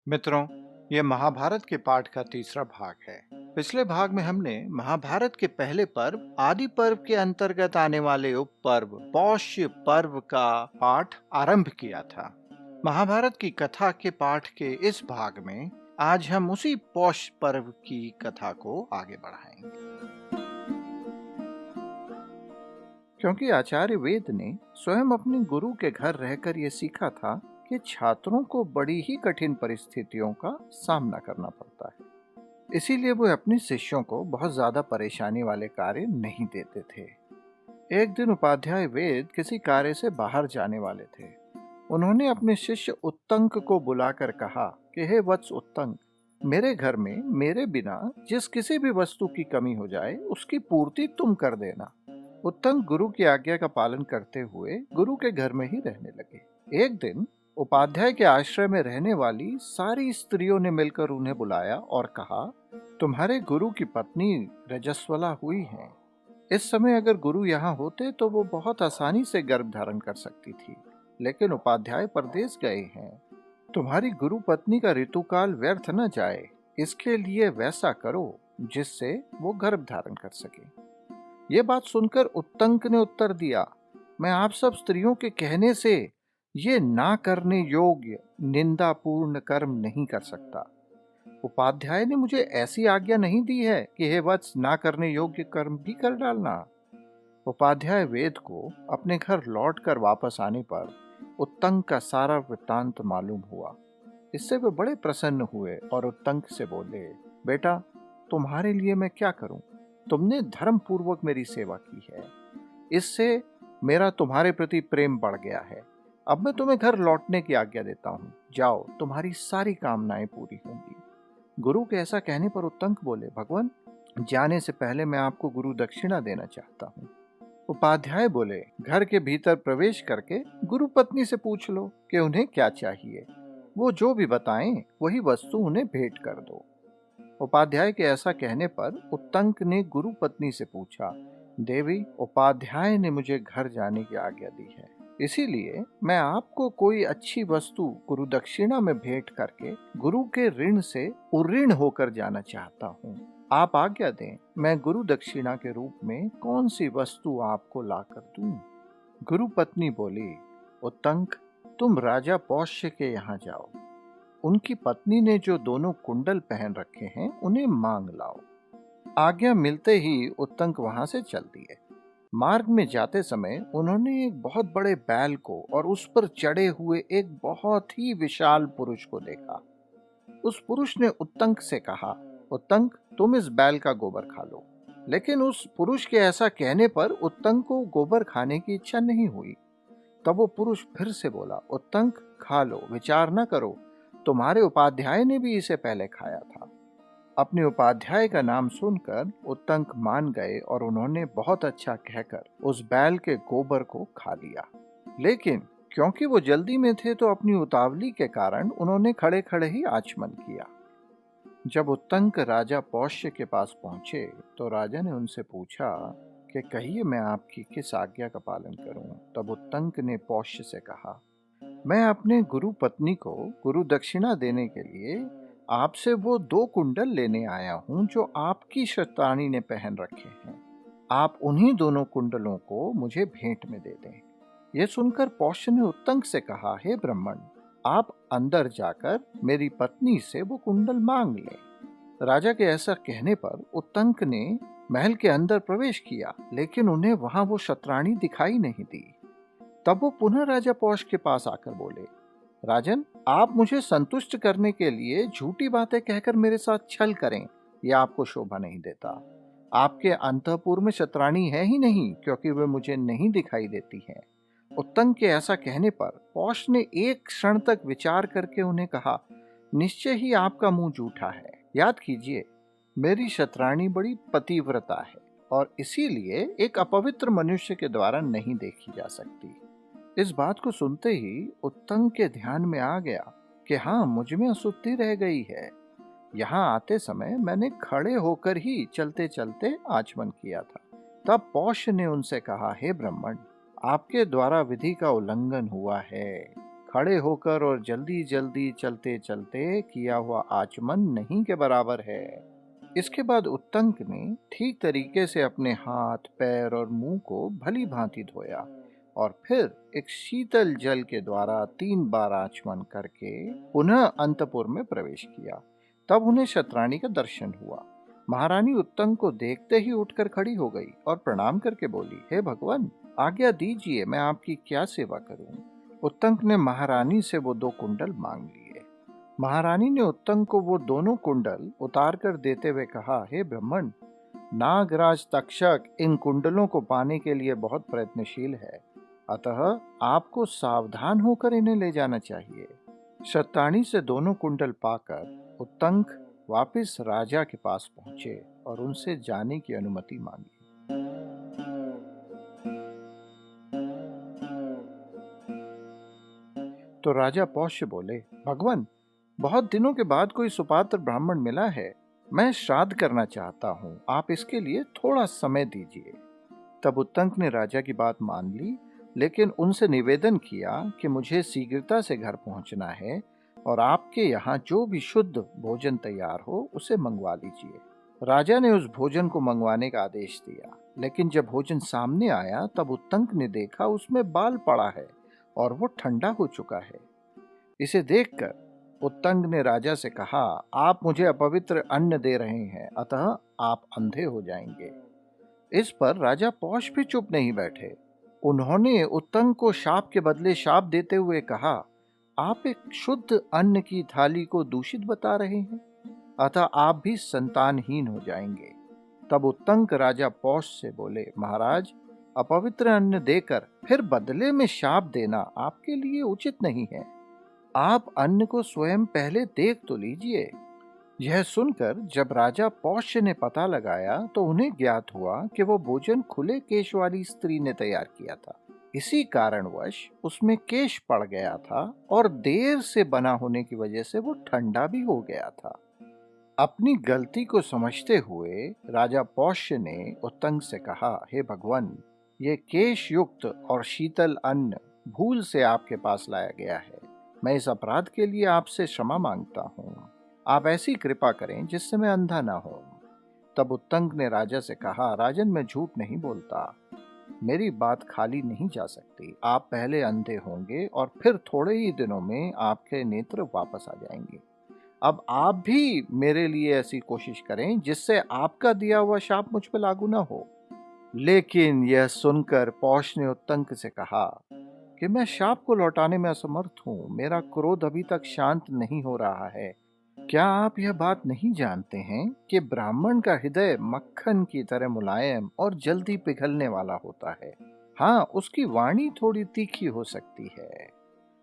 मित्रों, ये महाभारत के पाठ का तीसरा भाग है। पिछले भाग में हमने महाभारत के पहले पर्व आदि पर्व के अंतर्गत आने वाले उप पर्व पौष्य पर्व का पाठ आरंभ किया था। महाभारत की कथा के पाठ के इस भाग में आज हम उसी पौष पर्व की कथा को आगे बढ़ाएंगे। क्योंकि आचार्य वेद ने स्वयं अपने गुरु के घर रहकर यह सीखा था कि छात्रों को बड़ी ही कठिन परिस्थितियों का सामना करना पड़ता है, इसीलिए वो अपने शिष्यों को बहुत ज्यादा परेशानी वाले कार्य नहीं देते थे। एक दिन उपाध्याय वेद किसी कार्य से बाहर जाने वाले थे। उन्होंने अपने शिष्य उत्तंक को बुलाकर कहा कि हे वत्स उत्तंक, मेरे घर में मेरे बिना जिस किसी भी वस्तु की कमी हो जाए उसकी पूर्ति तुम कर देना। उत्तंक गुरु की आज्ञा का पालन करते हुए गुरु के घर में ही रहने लगे। एक दिन उपाध्याय के आश्रय में रहने वाली सारी स्त्रियों ने मिलकर उन्हें बुलाया और कहा, तुम्हारे गुरु की पत्नी रजस्वला हुई है। इस समय अगर गुरु यहाँ होते तो वो बहुत आसानी से गर्भ धारण कर सकती थी, लेकिन उपाध्याय परदेश गए हैं। तुम्हारी गुरु पत्नी का ऋतुकाल व्यर्थ न जाए, इसके लिए वैसा करो जिससे वो गर्भ धारण कर सके। ये बात सुनकर उत्तंक ने उत्तर दिया, मैं आप सब स्त्रियों के कहने से ये ना करने योग्य निंदापूर्ण कर्म नहीं कर सकता। उपाध्याय ने मुझे ऐसी आज्ञा नहीं दी है कि हे वत्स, ना करने योग्य कर्म भी कर डालना। उपाध्याय वेद को अपने घर लौटकर वापस आने पर उत्तंक का सारा वृत्तांत मालूम हुआ। इससे वे बड़े प्रसन्न हुए और उत्तंक से बोले, बेटा, तुम्हारे लिए मैं क्या करूं? तुमने धर्म पूर्वक मेरी सेवा की है, इससे मेरा तुम्हारे प्रति प्रेम बढ़ गया है। अब मैं तुम्हें घर लौटने की आज्ञा देता हूँ। जाओ, तुम्हारी सारी कामनाएं पूरी होंगी। गुरु के ऐसा कहने पर उत्तंक बोले, भगवान, जाने से पहले मैं आपको गुरु दक्षिणा देना चाहता हूँ। उपाध्याय बोले, घर के भीतर प्रवेश करके गुरु पत्नी से पूछ लो कि उन्हें क्या चाहिए। वो जो भी बताएं वही वस्तु उन्हें भेंट कर दो। उपाध्याय के ऐसा कहने पर उत्तंक ने गुरु पत्नी से पूछा, देवी, उपाध्याय ने मुझे घर जाने की आज्ञा दी है, इसीलिए मैं आपको कोई अच्छी वस्तु गुरु दक्षिणा में भेंट करके गुरु के ऋण से उऋण होकर जाना चाहता हूँ। आप आज्ञा दें, मैं गुरु दक्षिणा के रूप में कौन सी वस्तु आपको लाकर दूं? गुरु पत्नी बोली, उत्तंक, तुम राजा पौष्य के यहाँ जाओ। उनकी पत्नी ने जो दोनों कुंडल पहन रखे हैं उन्हें मांग लाओ। आज्ञा मिलते ही उत्तंक वहां से चल दिए। मार्ग में जाते समय उन्होंने एक बहुत बड़े बैल को और उस पर चढ़े हुए एक बहुत ही विशाल पुरुष को देखा। उस पुरुष ने उत्तंक से कहा, उत्तंक, तुम इस बैल का गोबर खा लो। लेकिन उस पुरुष के ऐसा कहने पर उत्तंक को गोबर खाने की इच्छा नहीं हुई। तब वो पुरुष फिर से बोला, उत्तंक, खा लो, विचार न करो, तुम्हारे उपाध्याय ने भी इसे पहले खाया था। अपने उपाध्याय का नाम सुनकर उत्तंक मान गए और उन्होंने बहुत अच्छा कहकर उस बैल के गोबर को खा लिया। लेकिन क्योंकि वो जल्दी में थे तो अपनी उतावली के कारण उन्होंने खड़े खड़े ही आचमन किया। जब उत्तंक राजा पौष्य के पास पहुंचे तो राजा ने उनसे पूछा कि कहिए, मैं आपकी किस आज्ञा का पालन करूं? तब उत्तंक ने पौष्य से कहा, मैं अपने गुरु पत्नी को गुरु दक्षिणा देने के लिए आपसे वो 2 कुंडल लेने आया हूं जो आपकी शतानी ने पहन रखे हैं। आप उन्हीं दोनों कुंडलों को मुझे भेंट में दे दें। यह सुनकर पौष्य ने उत्तंक से कहा, हे ब्राह्मण, आप अंदर जाकर मेरी पत्नी से वो कुंडल मांग लें। राजा के ऐसा कहने पर उत्तंक ने महल के अंदर प्रवेश किया, लेकिन उन्हें वहां वो शतरानी दिखाई नहीं दी। तब वो पुनः राजा पौष के पास आकर बोले, राजन, आप मुझे संतुष्ट करने के लिए झूठी बातें कहकर मेरे साथ छल करें, यह आपको शोभा नहीं देता। आपके अंतःपुर में शतरानी है ही नहीं, क्योंकि वे मुझे नहीं दिखाई देती है। उत्तंक के ऐसा कहने पर पौष ने एक क्षण तक विचार करके उन्हें कहा, निश्चय ही आपका मुंह झूठा है। याद कीजिए, मेरी शतरानी बड़ी पतिव्रता है और इसीलिए एक अपवित्र मनुष्य के द्वारा नहीं देखी जा सकती। इस बात को सुनते ही उत्तंक के ध्यान में आ गया कि हाँ, मुझ में अशुद्धि रह गई है। यहाँ आते समय मैंने खड़े होकर ही चलते चलते आचमन किया था। तब पौष ने उनसे कहा, हे ब्राह्मण, आपके द्वारा विधि का उल्लंघन हुआ है, खड़े होकर और जल्दी जल्दी चलते चलते किया हुआ आचमन नहीं के बराबर है। इसके बाद उत्तंक ने ठीक तरीके से अपने हाथ, पैर और मुंह को भली भांति धोया और फिर एक शीतल जल के द्वारा 3 बार आचमन करके पुनः अंतपुर में प्रवेश किया। तब उन्हें शतरानी का दर्शन हुआ। महारानी उत्तंक को देखते ही उठकर खड़ी हो गई और प्रणाम करके बोली, हे भगवान, आज्ञा दीजिए, मैं आपकी क्या सेवा करूं। उत्तंक ने महारानी से वो 2 कुंडल मांग लिए। महारानी ने उत्तंक को वो दोनों कुंडल उतार कर देते हुए कहा, हे ब्राह्मण, नागराज तक्षक इन कुंडलों को पाने के लिए बहुत प्रयत्नशील है, अतः आपको सावधान होकर इन्हें ले जाना चाहिए। शतरानी से दोनों कुंडल पाकर उत्तंक वापस राजा के पास पहुंचे और उनसे जाने की अनुमति मांगी। तो राजा पौष्य बोले, भगवान, बहुत दिनों के बाद कोई सुपात्र ब्राह्मण मिला है, मैं श्राद्ध करना चाहता हूँ, आप इसके लिए थोड़ा समय दीजिए। तब उत्तंक ने राजा की बात मान ली, लेकिन उनसे निवेदन किया कि मुझे शीघ्रता से घर पहुंचना है और आपके यहाँ जो भी शुद्ध भोजन तैयार हो उसे मंगवा लीजिए। राजा ने उस भोजन को मंगवाने का आदेश दिया, लेकिन जब भोजन सामने आया तब उत्तंक ने देखा उसमें बाल पड़ा है और वो ठंडा हो चुका है। इसे देखकर उत्तंक ने राजा से कहा, आप मुझे अपवित्र अन्न दे रहे हैं, अतः आप अंधे हो जाएंगे। इस पर राजा पौष भी चुप नहीं बैठे। उन्होंने उत्तंक को शाप के बदले शाप देते हुए कहा, आप एक शुद्ध अन्न की थाली को दूषित बता रहे हैं, अतः आप भी संतानहीन हो जाएंगे। तब उत्तंक राजा पौष से बोले, महाराज, अपवित्र अन्न देकर फिर बदले में शाप देना आपके लिए उचित नहीं है। आप अन्न को स्वयं पहले देख तो लीजिए। यह सुनकर जब राजा पौष्य ने पता लगाया तो उन्हें ज्ञात हुआ कि वो भोजन खुले केश वाली स्त्री ने तैयार किया था। इसी कारणवश उसमें केश पड़ गया था और देर से बना होने की वजह से वो ठंडा भी हो गया था। अपनी गलती को समझते हुए राजा पौष्य ने उत्तंक से कहा, हे भगवान, ये केश युक्त और शीतल अन्न भूल से आपके पास लाया गया है। मैं इस अपराध के लिए आपसे क्षमा मांगता हूँ। आप ऐसी कृपा करें जिससे मैं अंधा ना हो। तब उत्तंक ने राजा से कहा, राजन, मैं झूठ नहीं बोलता, मेरी बात खाली नहीं जा सकती। आप पहले अंधे होंगे और फिर थोड़े ही दिनों में आपके नेत्र वापस आ जाएंगे। अब आप भी मेरे लिए ऐसी कोशिश करें जिससे आपका दिया हुआ शाप मुझ पर लागू ना हो। लेकिन यह सुनकर पौष ने उत्तंक से कहा कि मैं शाप को लौटाने में असमर्थ हूँ, मेरा क्रोध अभी तक शांत नहीं हो रहा है। क्या आप यह बात नहीं जानते हैं कि ब्राह्मण का हृदय मक्खन की तरह मुलायम और जल्दी पिघलने वाला होता है। हाँ, उसकी वाणी थोड़ी तीखी हो सकती है,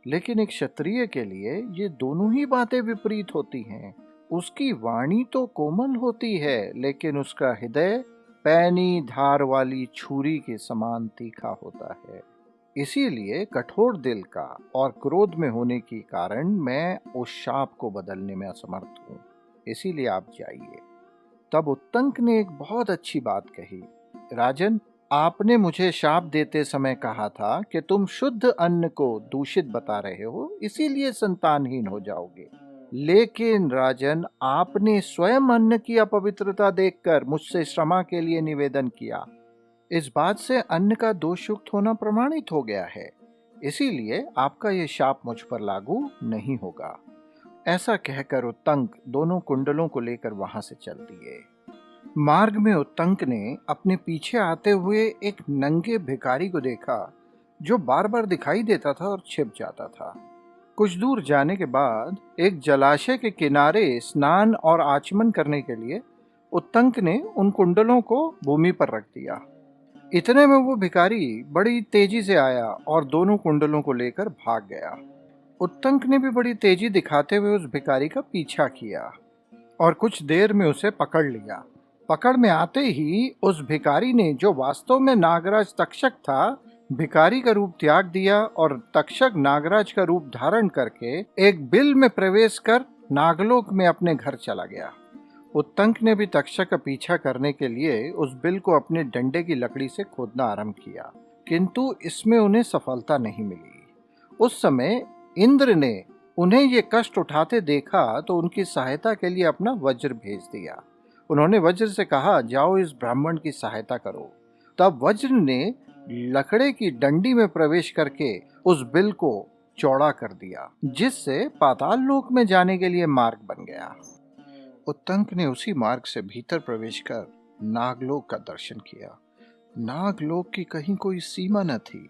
लेकिन एक क्षत्रिय के लिए ये दोनों ही बातें विपरीत होती हैं। उसकी वाणी तो कोमल होती है, लेकिन उसका हृदय पैनी धार वाली छुरी के समान तीखा होता है। इसीलिए कठोर दिल का और क्रोध में होने के कारण मैं उस शाप को बदलने में असमर्थ हूँ। इसीलिए आप जाइए। तब उत्तंक ने एक बहुत अच्छी बात कही, राजन, आपने मुझे शाप देते समय कहा था कि तुम शुद्ध अन्न को दूषित बता रहे हो, इसीलिए संतानहीन हो जाओगे। लेकिन राजन, आपने स्वयं अन्न की अपवित्रता देखकर मुझसे क्षमा के लिए निवेदन किया। इस बात से अन्न का दोषयुक्त होना प्रमाणित हो गया है, इसीलिए आपका यह शाप मुझ पर लागू नहीं होगा। ऐसा कहकर उत्तंक दोनों कुंडलों को लेकर वहां से चल दिए। मार्ग में उत्तंक ने अपने पीछे आते हुए एक नंगे भिखारी को देखा जो बार बार दिखाई देता था और छिप जाता था। कुछ दूर जाने के बाद एक जलाशय के किनारे स्नान और आचमन करने के लिए उत्तंक ने उन कुंडलों को भूमि पर रख दिया। इतने में वो भिखारी बड़ी तेजी से आया और दोनों कुंडलों को लेकर भाग गया। उत्तंक ने भी बड़ी तेजी दिखाते हुए उस भिखारी का पीछा किया और कुछ देर में उसे पकड़ लिया। पकड़ में आते ही उस भिखारी ने, जो वास्तव में नागराज तक्षक था, भिखारी का रूप त्याग दिया और तक्षक नागराज का रूप धारण करके एक बिल में प्रवेश कर नागलोक में अपने घर चला गया। उत्तंक ने भी तक्षक का पीछा करने के लिए उस बिल को अपने डंडे की लकड़ी से खोदना आरंभ किया, किंतु इसमें उन्हें सफलता नहीं मिली। उस समय इंद्र ने उन्हें ये कष्ट उठाते देखा तो उनकी सहायता के लिए अपना वज्र भेज दिया। उन्होंने वज्र से कहा, जाओ इस ब्राह्मण की सहायता करो। तब वज्र ने लकड़े की डंडी में प्रवेश करके उस बिल को चौड़ा कर दिया, जिससे पाताल लोक में जाने के लिए मार्ग बन गया। उत्तंक ने उसी मार्ग से भीतर प्रवेश कर नागलोक का दर्शन किया। नागलोक की कहीं कोई सीमा न थी।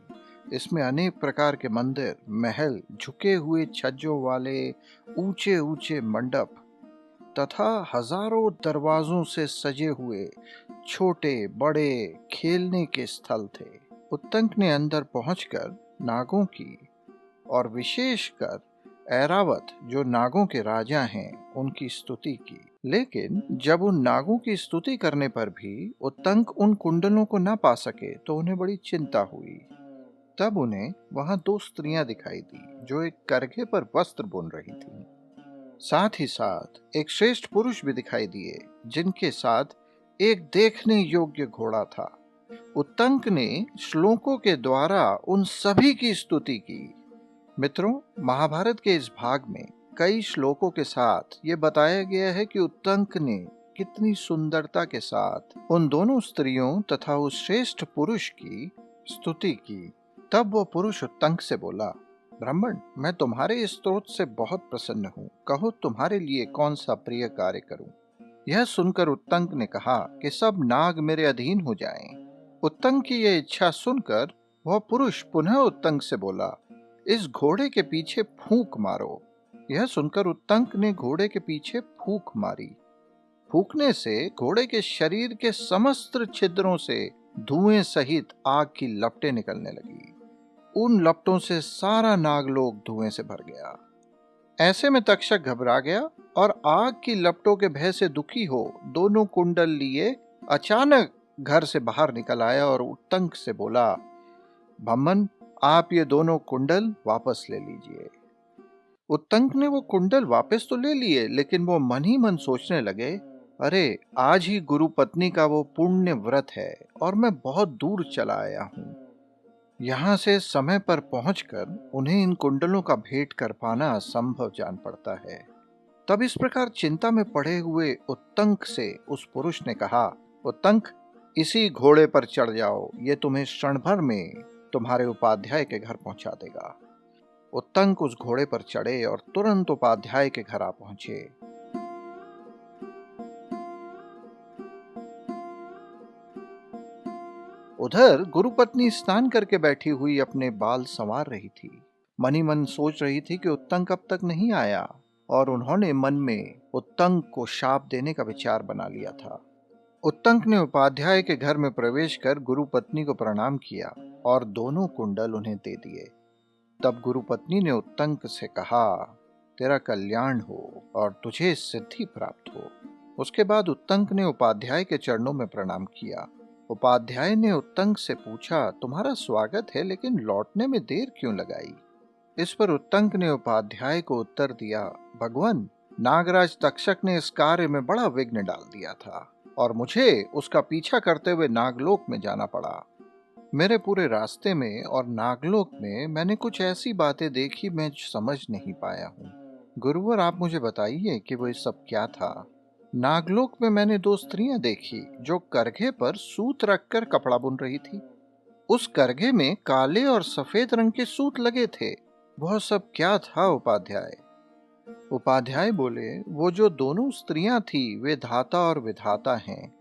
इसमें अनेक प्रकार के मंदिर, महल, झुके हुए छज्जों वाले ऊंचे ऊंचे मंडप तथा हजारों दरवाजों से सजे हुए छोटे बड़े खेलने के स्थल थे। उत्तंक ने अंदर पहुंचकर नागों की और विशेषकर ऐरावत, जो नागों के राजा हैं, उनकी स्तुति की। लेकिन जब उन नागों की स्तुति करने पर भी उत्तंक उन कुंडलों को न पा सके तो उन्हें बड़ी चिंता हुई। तब उन्हें वहां दो स्त्रियां दिखाई दी जो एक करघे पर वस्त्र बुन रही थीं। साथ ही साथ एक श्रेष्ठ पुरुष भी दिखाई दिए, जिनके साथ एक देखने योग्य घोड़ा था। उत्तंक ने श्लोकों के द्वारा उन सभी की स्तुति की। मित्रों, महाभारत के इस भाग में कई श्लोकों के साथ ये बताया गया है कि उत्तंक ने कितनी सुंदरता के साथ उन दोनों स्त्रियों तथा उस श्रेष्ठ पुरुष की स्तुति की। तब वो पुरुष उत्तंक से बोला, ब्राह्मण, मैं तुम्हारे इस स्तोत्र से बहुत प्रसन्न हूँ। कहो तुम्हारे लिए कौन सा प्रिय कार्य करूँ। यह सुनकर उत्तंक ने कहा कि सब नाग मेरे अधीन हो जाएं। उत्तंक की यह इच्छा सुनकर वह पुरुष पुनः उत्तंक से बोला, इस घोड़े के पीछे फूंक मारो। यह सुनकर उत्तंक ने घोड़े के पीछे फूंक मारी। फूंकने से घोड़े के शरीर के समस्त छिद्रों से धुएं सहित आग की लपटें निकलने लगी। उन लपटों से सारा नागलोक धुएं से भर गया। ऐसे में तक्षक घबरा गया और आग की लपटों के भय से दुखी हो दोनों कुंडल लिए अचानक घर से बाहर निकल आया और उत्तंक से बोला, ब्राह्मण, आप ये दोनों कुंडल वापस ले लीजिए। उत्तंक ने वो कुंडल वापस तो ले लिए, लेकिन वो मन ही मन सोचने लगे, अरे आज ही गुरु पत्नी का वो पुण्य व्रत है और मैं बहुत दूर चला आया हूँ। यहाँ से समय पर पहुंचकर उन्हें इन कुंडलों का भेंट कर पाना असंभव जान पड़ता है। तब इस प्रकार चिंता में पड़े हुए उत्तंक से उस पुरुष ने कहा, उत्तंक, इसी घोड़े पर चढ़ जाओ, ये तुम्हें क्षण भर में तुम्हारे उपाध्याय के घर पहुंचा देगा। उत्तंक उस घोड़े पर चढ़े और तुरंत उपाध्याय के घर आ पहुंचे। उधर गुरुपत्नी स्नान करके बैठी हुई अपने बाल संवार रही थी। मन ही मन सोच रही थी कि उत्तंक अब तक नहीं आया और उन्होंने मन में उत्तंक को शाप देने का विचार बना लिया था। उत्तंक ने उपाध्याय के घर में प्रवेश कर गुरुपत्नी को प्रणाम किया और दोनों कुंडल उन्हें दे दिए। तब गुरुपत्नी ने उत्तंक से कहा, तेरा कल्याण हो और तुझे सिद्धि प्राप्त हो। उसके बाद उत्तंक ने उपाध्याय के चरणों में प्रणाम किया। उपाध्याय ने उत्तंक से पूछा, तुम्हारा स्वागत है, लेकिन लौटने में देर क्यों लगाई। इस पर उत्तंक ने उपाध्याय को उत्तर दिया, भगवान, नागराज तक्षक ने इस कार्य में बड़ा विघ्न डाल दिया था और मुझे उसका पीछा करते हुए नागलोक में जाना पड़ा। मेरे पूरे रास्ते में और नागलोक में मैंने कुछ ऐसी बातें देखी मैं समझ नहीं पाया हूँ। गुरुवर, आप मुझे बताइए कि वो सब क्या था। नागलोक में मैंने दो स्त्रियां देखी जो करघे पर सूत रखकर कपड़ा बुन रही थी। उस करघे में काले और सफेद रंग के सूत लगे थे। वह सब क्या था उपाध्याय। उपाध्याय बोले, वो जो दोनों स्त्रियां थी वे धाता और विधाता हैं,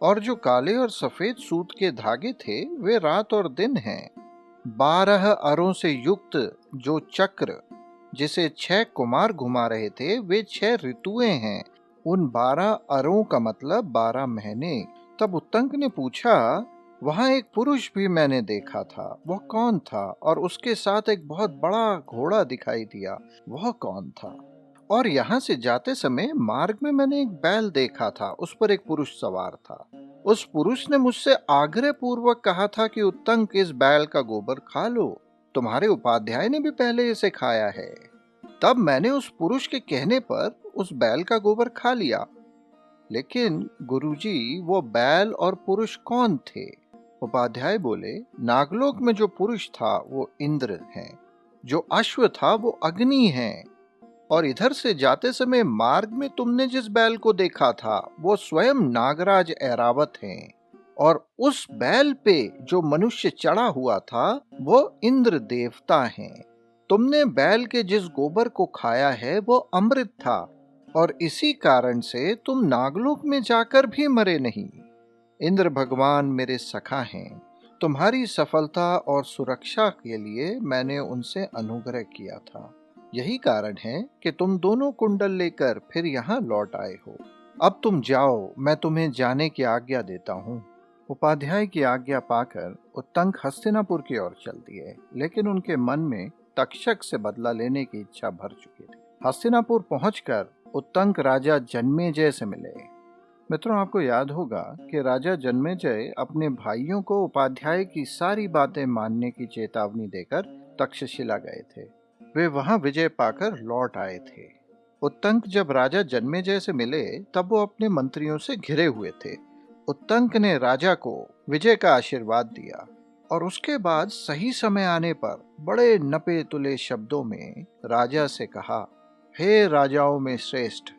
और जो काले और सफेद सूत के धागे थे वे रात और दिन हैं। 12 अरों से युक्त जो चक्र जिसे 6 कुमार घुमा रहे थे वे 6 ऋतुएं हैं। उन 12 अरों का मतलब 12 महीने। तब उत्तंक ने पूछा, वहां एक पुरुष भी मैंने देखा था, वह कौन था। और उसके साथ एक बहुत बड़ा घोड़ा दिखाई दिया, वह कौन था। और यहाँ से जाते समय मार्ग में मैंने एक बैल देखा था, उस पर एक पुरुष सवार था। उस पुरुष ने मुझसे आग्रह पूर्वक कहा था कि उत्तंक, इस बैल का गोबर खा लो, तुम्हारे उपाध्याय ने भी पहले इसे खाया है। तब मैंने उस पुरुष के कहने पर उस बैल का गोबर खा लिया। लेकिन गुरुजी, वो बैल और पुरुष कौन थे। उपाध्याय बोले, नागलोक में जो पुरुष था वो इंद्र हैं, जो अश्व था वो अग्नि है, और इधर से जाते समय मार्ग में तुमने जिस बैल को देखा था वो स्वयं नागराज ऐरावत हैं, और उस बैल पे जो मनुष्य चढ़ा हुआ था वो इंद्र देवता हैं। तुमने बैल के जिस गोबर को खाया है वो अमृत था, और इसी कारण से तुम नागलोक में जाकर भी मरे नहीं। इंद्र भगवान मेरे सखा हैं। तुम्हारी सफलता और सुरक्षा के लिए मैंने उनसे अनुग्रह किया था। यही कारण है कि तुम दोनों कुंडल लेकर फिर यहाँ लौट आए हो। अब तुम जाओ, मैं तुम्हें जाने की आज्ञा देता हूँ। उपाध्याय की आज्ञा पाकर उत्तंक हस्तिनापुर की ओर चल दिए, लेकिन उनके मन में तक्षक से बदला लेने की इच्छा भर चुकी थी। हस्तिनापुर पहुंचकर उत्तंक राजा जन्मेजय से मिले। मित्रों, आपको याद होगा कि राजा जन्मेजय अपने भाइयों को उपाध्याय की सारी बातें मानने की चेतावनी देकर तक्षशिला गए थे। वे वहां विजय पाकर लौट आए थे। उत्तंक जब राजा जन्मेजय से मिले तब वो अपने मंत्रियों से घिरे हुए थे। उत्तंक ने राजा को विजय का आशीर्वाद दिया और उसके बाद सही समय आने पर बड़े नपे तुले शब्दों में राजा से कहा, हे राजाओं में श्रेष्ठ,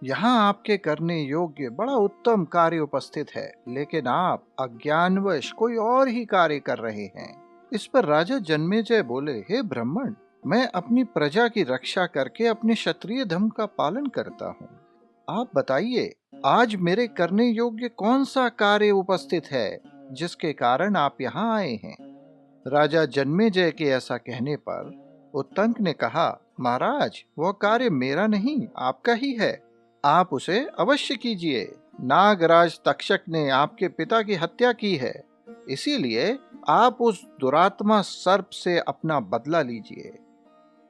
यहाँ आपके करने योग्य बड़ा उत्तम कार्य उपस्थित है, लेकिन आप अज्ञानवश कोई और ही कार्य कर रहे हैं। इस पर राजा जन्मेजय बोले, हे ब्राह्मण, मैं अपनी प्रजा की रक्षा करके अपने क्षत्रिय धर्म का पालन करता हूँ। आप बताइए, आज मेरे करने योग्य कौन सा कार्य उपस्थित है जिसके कारण आप यहाँ आए हैं? राजा जन्मेजय के ऐसा कहने पर उत्तंक ने कहा, महाराज, वह कार्य मेरा नहीं आपका ही है। आप उसे अवश्य कीजिए। नागराज तक्षक ने आपके पिता की हत्या की है, इसीलिए आप उस दुरात्मा सर्प से अपना बदला लीजिए।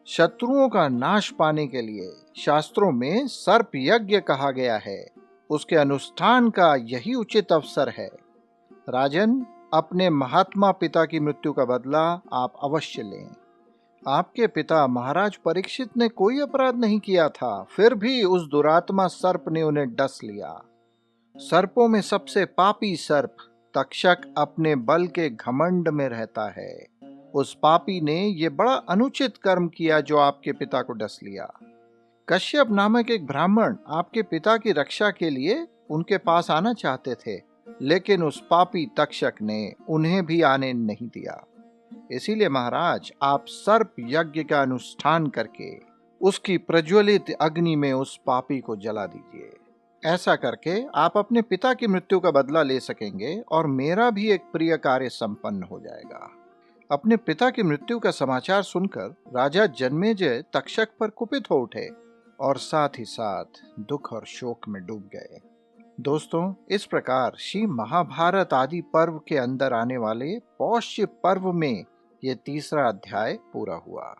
शत्रुओं का नाश पाने के लिए शास्त्रों में सर्प यज्ञ कहा गया है, उसके अनुष्ठान का यही उचित अवसर है। राजन, अपने महात्मा पिता की मृत्यु का बदला आप अवश्य लें। आपके पिता महाराज परीक्षित ने कोई अपराध नहीं किया था, फिर भी उस दुरात्मा सर्प ने उन्हें डस लिया। सर्पों में सबसे पापी सर्प तक्षक अपने बल के घमंड में रहता है। उस पापी ने ये बड़ा अनुचित कर्म किया जो आपके पिता को डस लिया। कश्यप नामक एक ब्राह्मण आपके पिता की रक्षा के लिए उनके पास आना चाहते थे, लेकिन उस पापी तक्षक ने उन्हें भी आने नहीं दिया। इसीलिए महाराज, आप सर्प यज्ञ का अनुष्ठान करके उसकी प्रज्वलित अग्नि में उस पापी को जला दीजिए। ऐसा करके आप अपने पिता की मृत्यु का बदला ले सकेंगे और मेरा भी एक प्रिय कार्य संपन्न हो जाएगा। अपने पिता की मृत्यु का समाचार सुनकर राजा जन्मेजय तक्षक पर कुपित हो उठे और साथ ही साथ दुख और शोक में डूब गए। दोस्तों, इस प्रकार श्री महाभारत आदि पर्व के अंदर आने वाले पौष्य पर्व में ये तीसरा अध्याय पूरा हुआ।